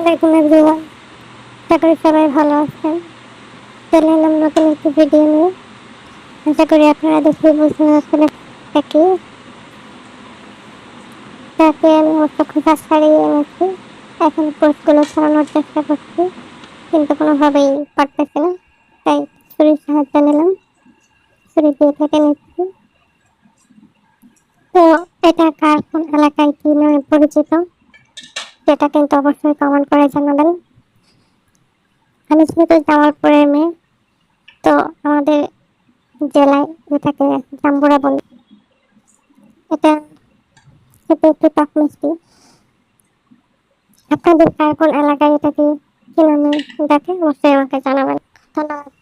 আলাইকুম এভরিওয়ান, আশা করি সবাই ভালো আছেন। চলে এলাম নতুন একটি ভিডিও নিয়ে। আশা করি আপনারা দেখে বুঝতে পারছেন কি তাকে আমি অবশ্য খোঁজা ছাড়িয়ে এনেছি। এখন পোস্টগুলো ছাড়ানোর চেষ্টা করছি, কিন্তু কোনোভাবেই পারতেছি না। তাই ছুরির সাহায্য নিলাম, ছুরি দিয়ে কেটে নিচ্ছি। তো এটা কার কোন এলাকায় কি নামে পরিচিত সেটা কিন্তু অবশ্যই কমেন্ট করে জানাবেন। আমি যেহেতু জামালপুরের মেয়ে, তো আমাদের জেলায় যেটাকে জাম্বুরা বলে, এটা খেতে একটু টক মিষ্টি। আপনাদের কার কোন এলাকায় এটাকে কি নামে ডাকে অবশ্যই আমাকে জানাবেন। ধন্যবাদ।